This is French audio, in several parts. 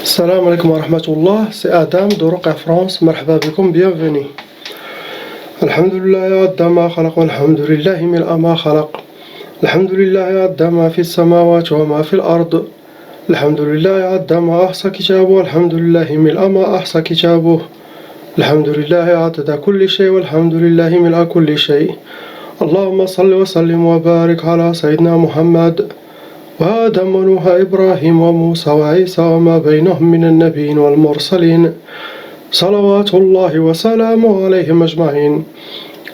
Salam alaikum wa rahmatullah, c'est Adam de Ruqya France, marhaba bikoum, bienvenue. Alhamdulillah adda ma khalaq walhamdulillahi mil'a ma khalaq. Alhamdulillah adda ma fi samawati wa ma fi al-ard. Alhamdulillah adda ma ahsa kitabu walhamdulillahi mil'a ma ahsa kitabu. Alhamdulillah adda kulli shay walhamdulillahi mil'a kulli shay. Allahumma salli wa sallim wa barik ala sayyidina Muhammad وآدم ونوح إبراهيم وموسى وعيسى وما بينهم من النبيين والمرسلين صلوات الله وسلامه عليهم أجمعين.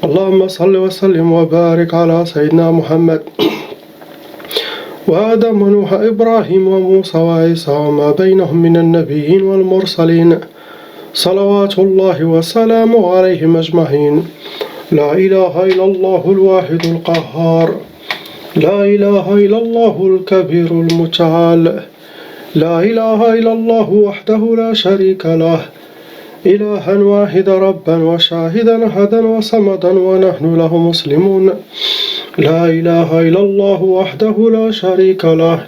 اللهم صل وسلم وبارك على سيدنا محمد وآدم ونوح إبراهيم وموسى وعيسى وما بينهم من النبيين والمرسلين صلوات الله وسلامه عليهم أجمعين. لا إله إلا الله الواحد القهار، لا إله إلا الله الكبير المتعال، لا إله إلا الله وحده لا شريك له، إلها واحدا ربا وشاهدا أحدا وصمدا ونحن له مسلمون. لا إله إلا الله وحده لا شريك له،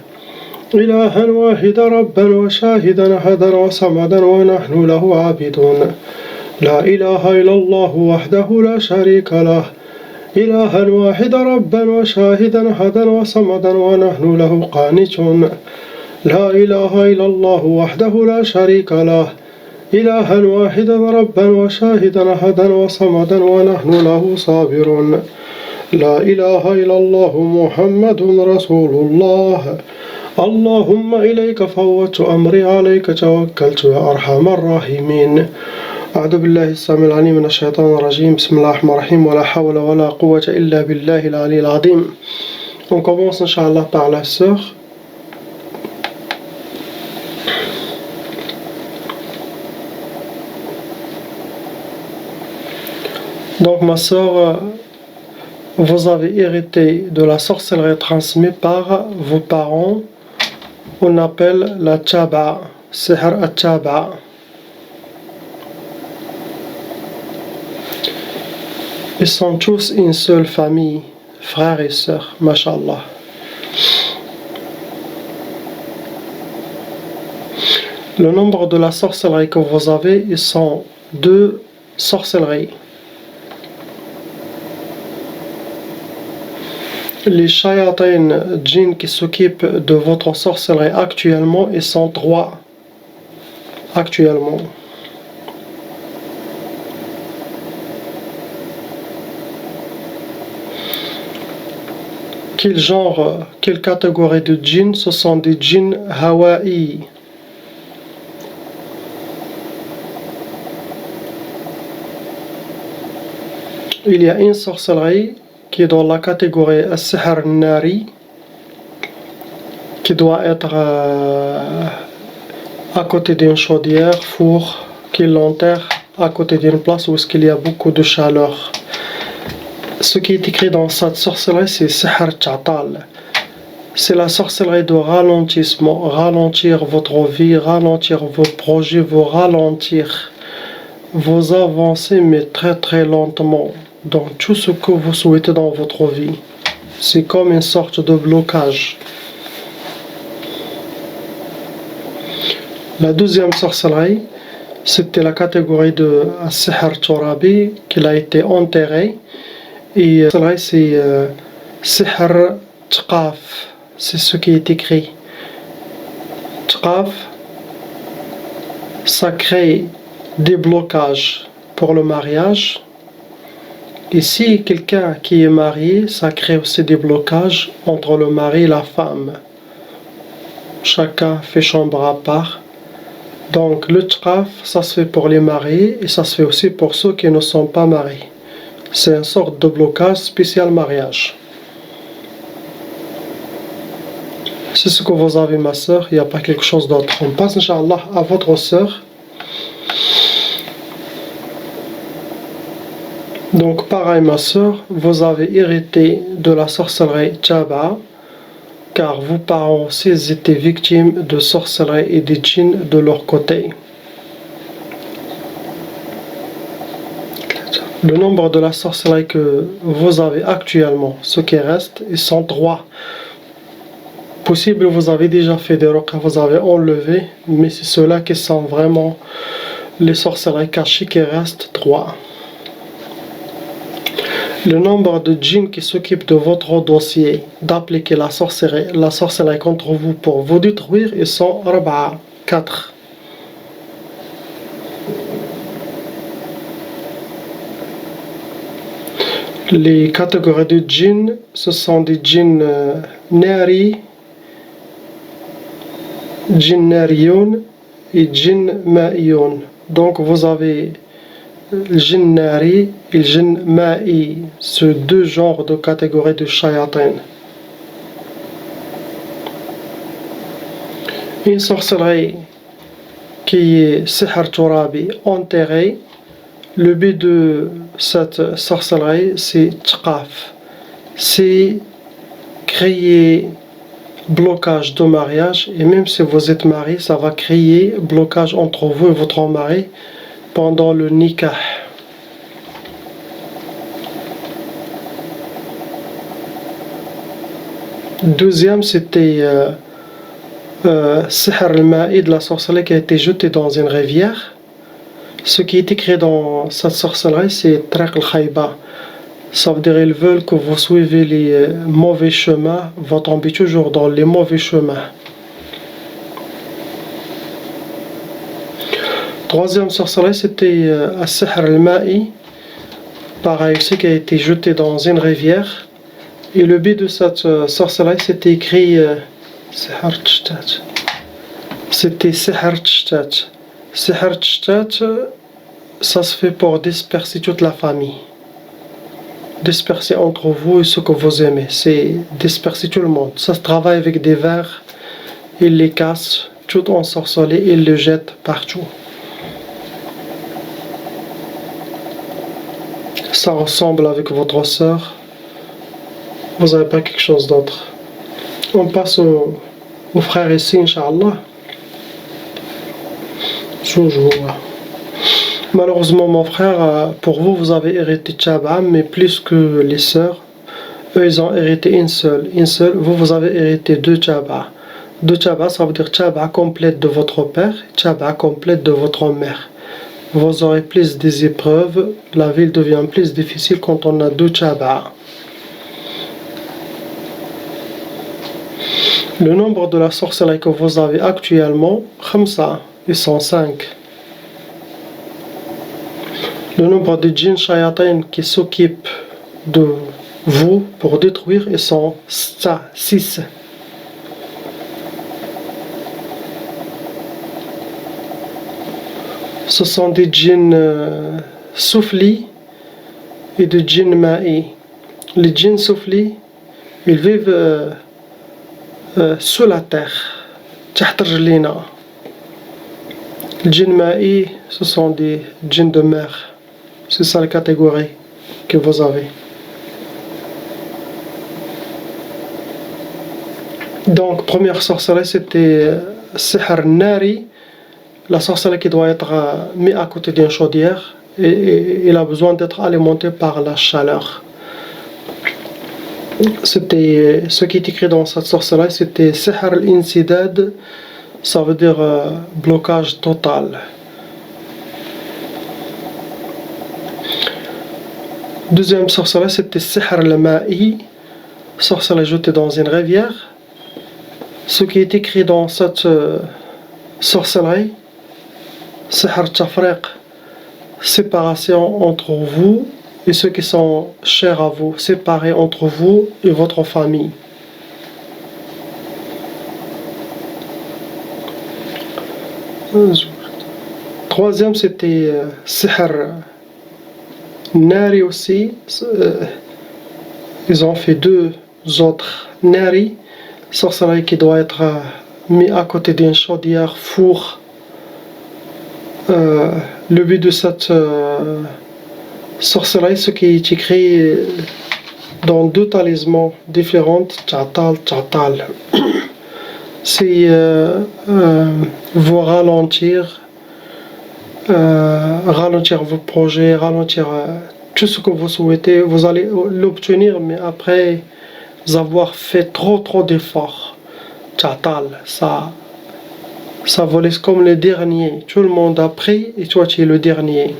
إلها واحدا ربا وشاهدا أحدا وصمدا ونحن له عابدون. لا إله إلا الله وحده لا شريك له، إلها واحدا ربا وشاهدا أحدا وصمدا ونحن له قانتون. لا إله إلا الله وحده لا شريك له، إلها واحدا ربا وشاهدا أحدا وصمدا ونحن له صابرون. لا إله إلا الله محمد رسول الله. اللهم إليك فوضت أمري عليك توكلت يا أرحم الراحمين. أعوذ بالله السميع العليم من الشيطان الرجيم. بسم الله الرحمن الرحيم. ولا حول ولا قوة إلا بالله العلي العظيم. On commence Inch'Allah par la sœur. Donc ma sœur, vous avez hérité de la sorcellerie transmise par vos parents. On appelle la tchaba, sihr al-tchaba. Ils sont tous une seule famille, frères et sœurs, mashallah. Le nombre de la sorcellerie que vous avez, ils sont 2 sorcelleries. Les shayatin djinns qui s'occupent de votre sorcellerie actuellement, ils sont 3 actuellement. Quel genre, quelle catégorie de djinns? Ce sont des djinns hawaï. Il y a une sorcellerie qui est dans la catégorie al-sihr al-nari, qui doit être à côté d'une chaudière, four, qui l'enterre à côté d'une place où il y a beaucoup de chaleur. Ce qui est écrit dans cette sorcellerie, c'est sihr ta'tal. C'est la sorcellerie de ralentissement, ralentir votre vie, ralentir vos projets, vous ralentir, vous avancer, mais très très lentement dans tout ce que vous souhaitez dans votre vie. C'est comme une sorte de blocage. La deuxième sorcellerie, c'était la catégorie de sihr turabi, qui a été enterré. Et c'est sihr tqaf, c'est ce qui est écrit. Tqaf, ça crée des blocages pour le mariage. Et si quelqu'un qui est marié, ça crée aussi des blocages entre le mari et la femme. Chacun fait chambre à part. Donc le tqaf, ça se fait pour les mariés et ça se fait aussi pour ceux qui ne sont pas mariés. C'est une sorte de blocage spécial mariage. C'est ce que vous avez, ma sœur, il n'y a pas quelque chose d'autre. On passe, Inch'Allah, à votre sœur. Donc, pareil, ma sœur, vous avez hérité de la sorcellerie tchaba, car vos parents aussi étaient victimes de sorcellerie et des djinns de leur côté. Le nombre de la sorcellerie que vous avez actuellement, ce qui reste, ils sont 3. Possible, vous avez déjà fait des ruqya, vous avez enlevé, mais c'est ceux-là qui sont vraiment les sorcelleries cachées qui restent droits. Le nombre de djinns qui s'occupent de votre dossier d'appliquer la sorcellerie contre vous pour vous détruire, ils sont 4. Les catégories de djinns, ce sont des djinns nari, djinns nariyoun et djinns ma'iyoun. Donc vous avez le djinn nari et le djinn ma'i, ce deux genres de catégories de shayatin. Une sorcellerie qui est sihr turabi, enterrée. Le but de cette sorcellerie, c'est tqaf, c'est créer blocage de mariage, et même si vous êtes marié, ça va créer blocage entre vous et votre mari pendant le nikah. Deuxième, c'était sihr al-ma'i, de la sorcellerie qui a été jetée dans une rivière. Ce qui est écrit dans cette sorcellerie, c'est Traq al-Khayba. Ça veut dire qu'ils veulent que vous suivez les mauvais chemins, vous tombez toujours dans les mauvais chemins. Troisième sorcellerie, c'était As-Sihr al-Ma'i, pareil aussi, qui a été jeté dans une rivière. Et le but de cette sorcellerie, c'était écrit c'était Sihr Tshtat. Sihr Tshtat, ça se fait pour disperser toute la famille. Disperser entre vous et ceux que vous aimez. C'est disperser tout le monde. Ça se travaille avec des verres. Ils les cassent, tout ensorcelés, ils le jettent partout. Ça ressemble avec votre soeur. Vous n'avez pas quelque chose d'autre. On passe aux frères ici, Inch'Allah. Toujours. Malheureusement, mon frère, pour vous, vous avez hérité Tchaba, mais plus que les sœurs, eux, ils ont hérité une seule. Vous avez hérité deux Tchaba. Deux Tchaba, ça veut dire Tchaba complète de votre père, Tchaba complète de votre mère. Vous aurez plus des épreuves, la vie devient plus difficile quand on a deux Tchaba. Le nombre de la sorcellerie que vous avez actuellement, Khamsa, ils sont 5. Le nombre de djinns shayatin qui s'occupent de vous pour détruire, ils sont 6. Ce sont des djinns soufli et des djinns ma'i. Les djinns soufli, ils vivent sous la terre. تحت رجلينا. Les djinns ma'i, ce sont des djinns de mer. C'est ça la catégorie que vous avez. Donc, première sorcellerie, c'était Sihr Nari, la sorcellerie qui doit être mise à côté d'une chaudière et il a besoin d'être alimenté par la chaleur. C'était ce qui est écrit dans cette sorcellerie, c'était Sihr al-Insidad, ça veut dire blocage total. Deuxième sorcellerie, c'était Sihr al-Ma'i, sorcellerie jetée dans une rivière. Ce qui est écrit dans cette sorcellerie, Sihr Tafriq, séparation entre vous et ceux qui sont chers à vous, séparés entre vous et votre famille. Troisième, c'était Sihr Nari aussi. Ils ont fait deux autres Nari, sorcellerie qui doit être mis à côté d'une chaudière, four. Le but de cette sorcellerie, ce qui est écrit dans deux talismans différents, Tchatal, c'est vous ralentir vos projets, ralentir tout ce que vous souhaitez, vous allez l'obtenir, mais après avoir fait trop d'efforts. Tchatal, ça volait comme le dernier. Tout le monde a pris et toi tu es le dernier.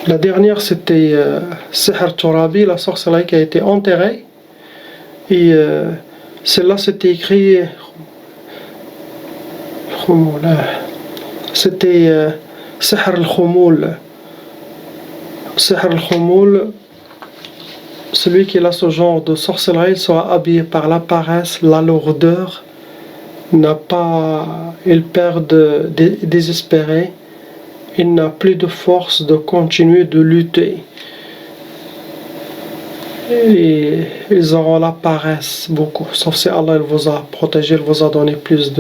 La dernière c'était Sihr Turabi, la sorcellerie qui a été enterrée. Et celle-là c'était écrit. C'était Sihr al-Khumul. Sihr al-Khumul, celui qui a ce genre de sorcellerie sera habillé par la paresse, la lourdeur, il perd désespéré, il n'a plus de force de continuer de lutter. Et ils auront la paresse beaucoup, sauf si Allah il vous a protégé, il vous a donné plus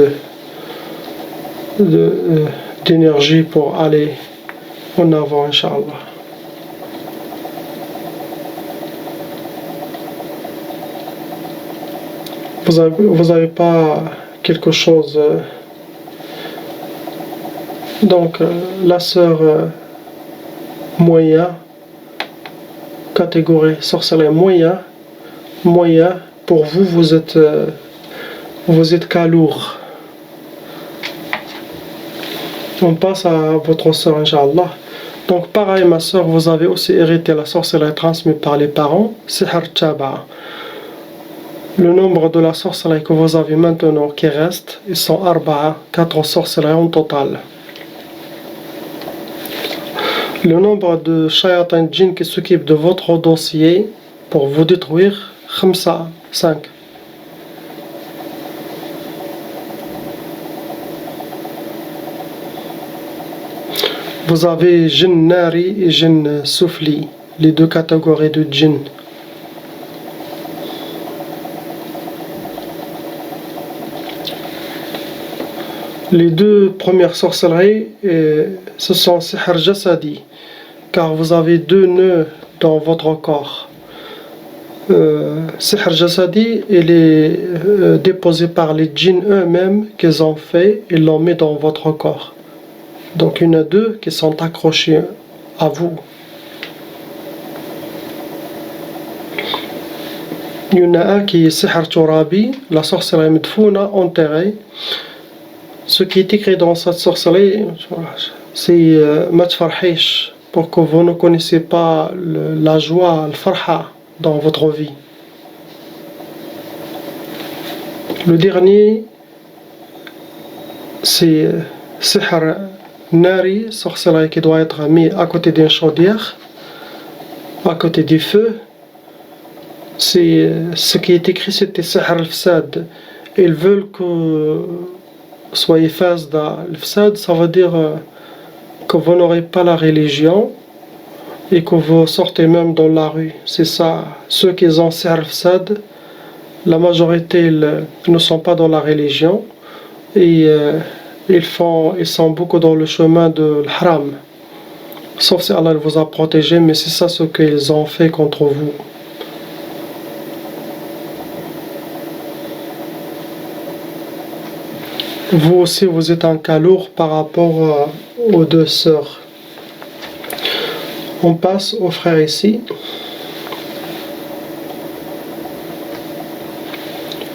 d'énergie pour aller en avant, Inch'Allah. Vous avez pas quelque chose. Donc, la sœur moyen, catégorie sorcellerie moyen, pour vous, vous êtes cas lourd. On passe à votre sœur, Inch'Allah. Donc, pareil, ma sœur, vous avez aussi hérité la sorcellerie transmise par les parents, Sihr Taba. Le nombre de la sorcellerie que vous avez maintenant qui reste, ils sont 4 sorcelleries en total. Le nombre de shayatin djinn qui s'occupent de votre dossier pour vous détruire, 5. Vous avez djinn nari et djinn soufli, les deux catégories de djinn. Les deux premières sorcelleries, ce sont Sihr Jasadi, car vous avez 2 nœuds dans votre corps. Sihr Jasadi, il est déposé par les djinns eux-mêmes qu'ils ont fait, ils l'ont mis dans votre corps. Donc il y en a 2 qui sont accrochés à vous. Il y en a un qui est Sihr Turabi, la sorcellerie Medfouna, enterrée. Ce qui est écrit dans cette sorcellerie, c'est Matfarhish, pour que vous ne connaissiez pas la joie, le farha dans votre vie. Le dernier, c'est Sihr Nari, sorcellerie qui doit être mis à côté d'une chaudière, à côté du feu. C'est ce qui est écrit, c'était Sihr al-Fsad. Ils veulent que soyez face dans le fsad, ça veut dire que vous n'aurez pas la religion et que vous sortez même dans la rue. C'est ça. Ceux qui ont Sihr al-Fsad, la majorité ne sont pas dans la religion et ils sont beaucoup dans le chemin de l'haram. Sauf si Allah vous a protégé, mais c'est ça ce qu'ils ont fait contre vous. Vous aussi, vous êtes un cas lourd par rapport aux 2 sœurs. On passe aux frères ici.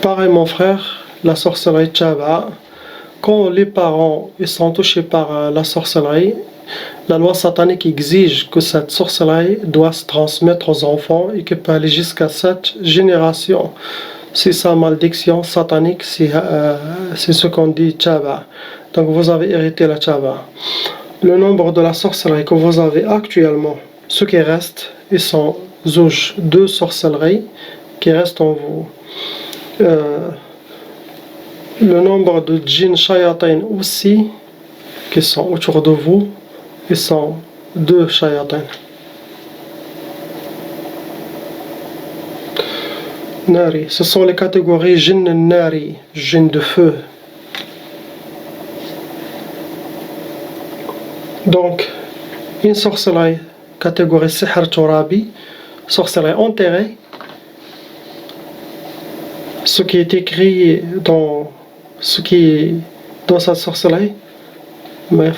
Pareil, mon frère, la sorcellerie Tchaba. Quand les parents ils sont touchés par la sorcellerie, la loi satanique exige que cette sorcellerie doit se transmettre aux enfants et qu'elle peut aller jusqu'à 7 générations. C'est sa malédiction satanique, c'est ce qu'on dit Tchaba. Donc vous avez hérité la Tchaba. Le nombre de la sorcellerie que vous avez actuellement, ce qui reste, ils sont 2 sorcelleries qui restent en vous. Le nombre de djinns shayatin aussi, qui sont autour de vous, ils sont 2 shayatin. Nari, ce sont les catégories jinn nari, jinn de feu. Donc, une sorcellerie catégorie Sihr Turabi, sorcellerie enterrée. Ce qui est écrit dans cette sorcellerie, mais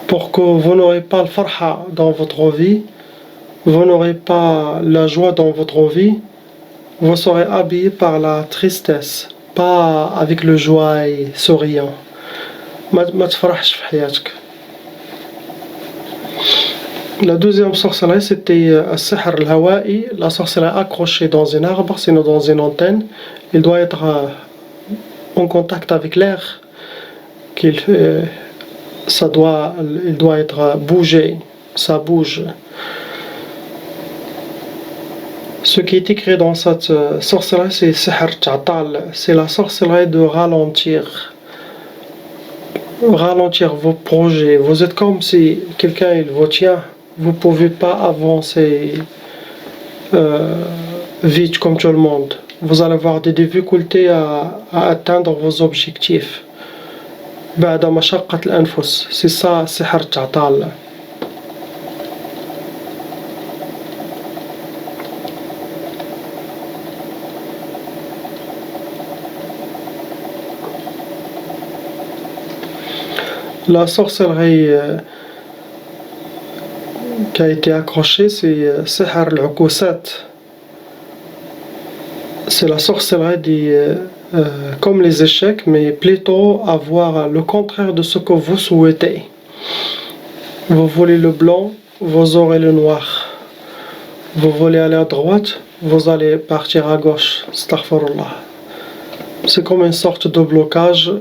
pour que vous n'aurez pas le farha dans votre vie, vous n'aurez pas la joie dans votre vie, vous serez habillé par la tristesse, pas avec le joie et souriant. ما تفرحش في حياتك. La deuxième sorcellerie, c'était السحر الهوائي, la sorcellerie accrochée dans un arbre, sinon dans une antenne. Il doit être en contact avec l'air, il doit être bougé, ça bouge. Ce qui est écrit dans cette sorcellerie, c'est sihr ta'tal, c'est la sorcellerie de ralentir. Ralentir vos projets. Vous êtes comme si quelqu'un il vous tient. Vous ne pouvez pas avancer vite comme tout le monde. Vous allez avoir des difficultés à atteindre vos objectifs. بعد مشقة الأنفس. C'est ça, سحر تعطال. La sorcellerie qui a été accrochée, c'est Sihr al-Ukusat. C'est la sorcellerie comme les échecs, mais plutôt avoir le contraire de ce que vous souhaitez. Vous voulez le blanc, vous aurez le noir. Vous voulez aller à droite, vous allez partir à gauche. Astaghfirullah. C'est comme une sorte de blocage.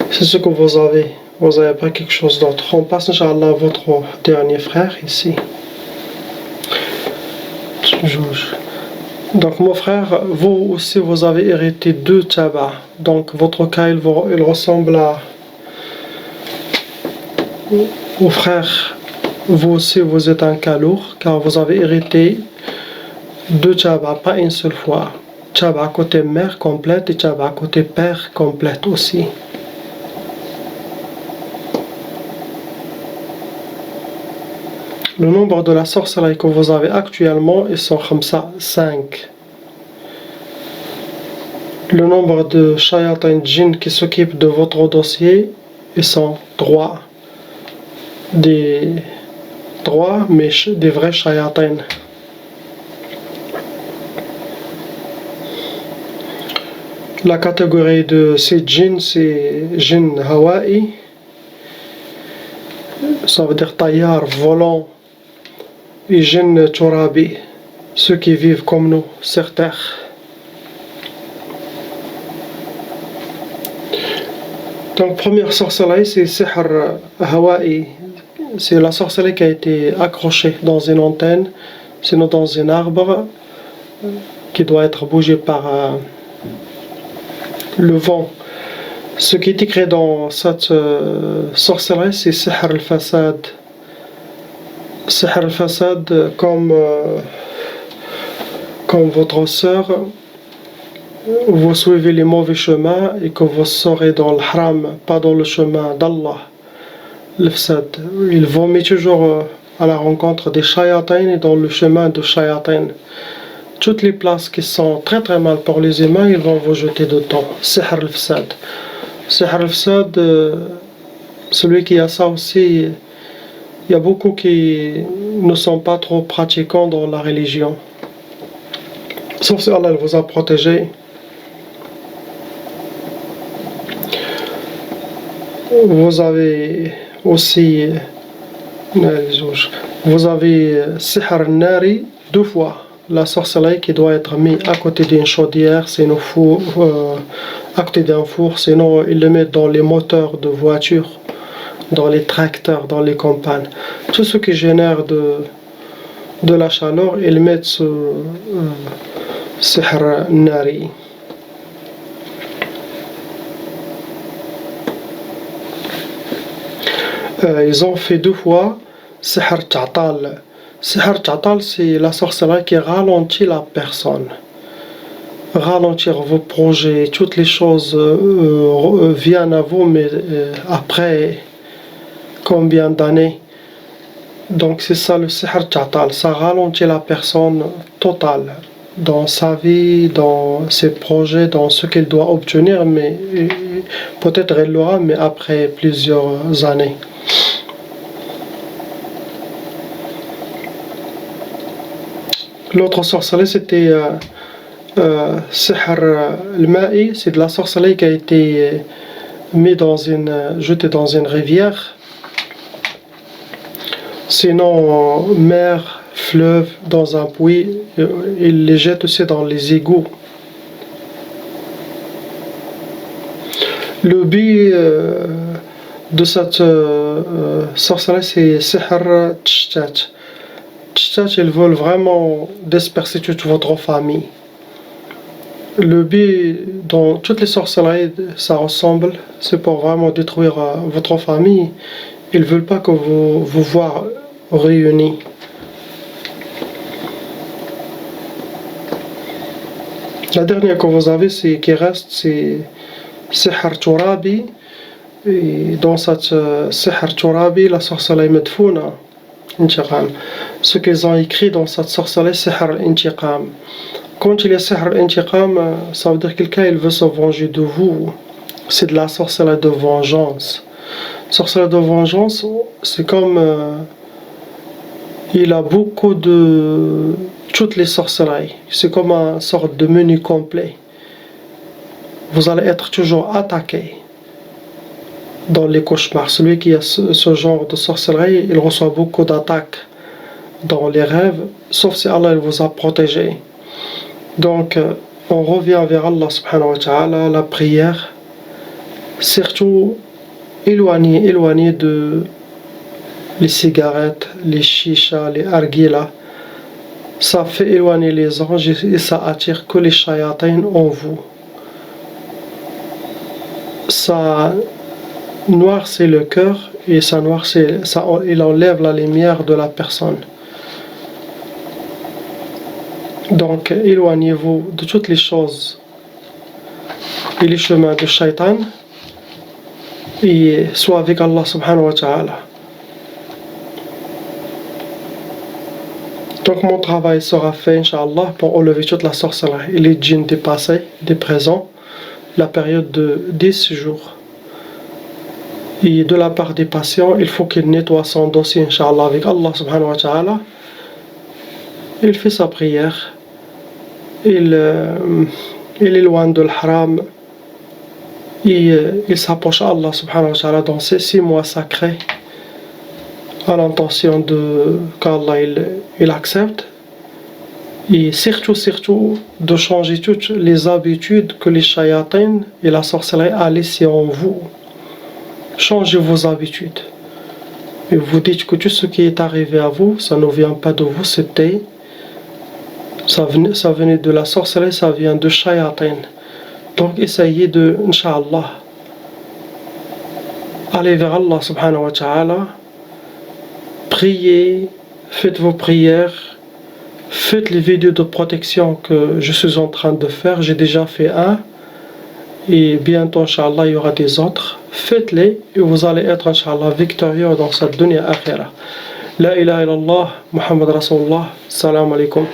C'est ce que vous avez. Vous n'avez pas quelque chose d'autre. On passe, Inch'Allah, à votre dernier frère ici. Donc, mon frère, vous aussi, vous avez hérité 2 tabacs. Donc, votre cas, il ressemble au frère. Vous aussi, vous êtes un cas lourd, car vous avez hérité 2 tabacs, pas une seule fois. Tabac côté mère complète et tabac côté père complète aussi. Le nombre de la sorcellerie que vous avez actuellement, ils sont comme ça, 5. Le nombre de shayatin djinn qui s'occupent de votre dossier, ils sont 3. Des vrais shayatin. La catégorie de ces djinns, c'est djinn hawaii. Ça veut dire taillard, volant. Et jinn turabi, ceux qui vivent comme nous sur terre. Donc, première sorcellerie, c'est Sihr Hawaii. C'est la sorcellerie qui a été accrochée dans une antenne, sinon dans un arbre, qui doit être bougé par le vent. Ce qui est écrit dans cette sorcellerie, c'est Sihr al-Fasad. Sihr al-Fasad, comme votre sœur, vous suivez les mauvais chemins et que vous serez dans le haram, pas dans le chemin d'Allah. Le Fasad, il vomit toujours à la rencontre des shayatins et dans le chemin de shayatins. Toutes les places qui sont très très mal pour les humains, ils vont vous jeter dedans. Sihr al-Fasad. Sihr al-Fasad, celui qui a ça aussi. Il y a beaucoup qui ne sont pas trop pratiquants dans la religion. Sauf si Allah vous a protégé. Vous avez aussi Sihr Nari 2 fois. La sorcellerie qui doit être mise à côté d'une chaudière, sinon à côté d'un four, sinon ils le mettent dans les moteurs de voitures, dans les tracteurs, dans les campagnes. Tout ce qui génère de la chaleur, ils mettent ce Sihr Nari. Ils ont fait 2 fois Sihr Ta'tal. Sihr Ta'tal, c'est la sorcellerie qui ralentit la personne. Ralentir vos projets, toutes les choses viennent à vous, mais après combien d'années. Donc c'est ça le Sihr Ta'tal, ça ralentit la personne totale dans sa vie, dans ses projets, dans ce qu'il doit obtenir, mais peut-être elle l'aura, mais après plusieurs années. L'autre sorcellerie, c'était Sihr al-Ma'i, c'est de la sorcellerie qui a été jetée dans une rivière. Sinon, mer, fleuve, dans un puits, il les jette aussi dans les égouts. Le but de cette sorcellerie, c'est Sihr Tchtat. Tchtat, ils veulent vraiment disperser toute votre famille. Le but dans toutes les sorcelleries, ça ressemble, c'est pour vraiment détruire votre famille. Ils ne veulent pas que vous voir réunis. La dernière que vous avez, qui reste, c'est Sihr Turabi. Et dans cette Sihr Turabi, la sorcellerie Medfouna, Intiqam. Ce qu'ils ont écrit dans cette sorcellerie, Sihr Intiqam. Quand il y a Sihr Intiqam, ça veut dire que quelqu'un il veut se venger de vous. C'est de la sorcellerie de vengeance. Sorcellerie de vengeance, c'est comme il a beaucoup de toutes les sorcelleries. C'est comme une sorte de menu complet. Vous allez être toujours attaqué dans les cauchemars. Celui qui a ce genre de sorcellerie, il reçoit beaucoup d'attaques dans les rêves, sauf si Allah il vous a protégé. Donc, on revient vers Allah subhanahu wa ta'ala, la prière, surtout éloigné de les cigarettes, les chichas, les argilas. Ça fait éloigner les anges et ça attire que les shayatins en vous. Ça noircit le cœur et il enlève la lumière de la personne. Donc, éloignez-vous de toutes les choses et les chemins de shaitan et sois avec Allah subhanahu wa ta'ala. Donc, mon travail sera fait, Inch'Allah, pour enlever toute la sorcellerie et les djinns des passés, des présents, la période de 10 jours. Et de la part des patients, il faut qu'il nettoie son dossier, Inch'Allah, avec Allah subhanahu wa ta'ala. Il fait sa prière. Il est loin de l'haram. Il s'approche à Allah subhanahu wa ta'ala dans ces 6 mois sacrés à l'intention qu'Allah il accepte. Et surtout de changer toutes les habitudes que les shayatins et la sorcellerie a laissées en vous. Changez vos habitudes. Et vous dites que tout ce qui est arrivé à vous, ça ne vient pas de vous, ça venait de la sorcellerie, ça vient de shayatin. Donc essayez de, Inch'Allah, aller vers Allah subhanahu wa ta'ala, priez, faites vos prières, faites les vidéos de protection que je suis en train de faire. J'ai déjà fait un et bientôt, Inch'Allah, il y aura des autres. Faites-les et vous allez être, Inch'Allah, victorieux dans cette dunya akhira. La ilaha illallah, Muhammad Rasulullah, salam alaikum.